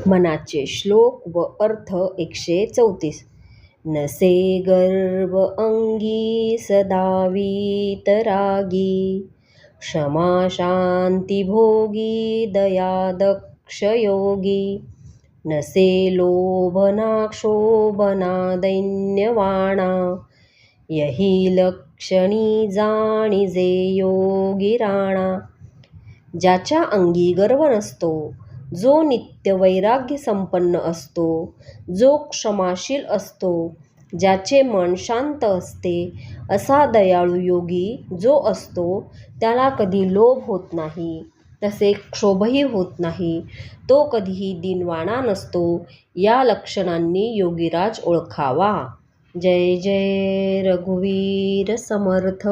मनाचे श्लोक व अर्थ 134. नसे गर्व अंगी सदा वीतरागी, क्षमा शांती भोगी दया दक्ष योगी. नसे लोभना क्षोभना दैन्यवाणा, यही लक्षणी जाणीजे योगी राणा. ज्याच्या अंगी गर्व नसतो, जो नित्य वैराग्य संपन्न असतो, जो क्षमाशील असतो, ज्याचे मन शांत असते, असा दयाळू योगी जो असतो त्याला कधी लोभ होत नाही, तसे क्षोभही होत नाही, तो कधीही दीनवाणा नसतो. या लक्षणांनी योगीराज ओळखावा. जय जय रघुवीर समर्थ.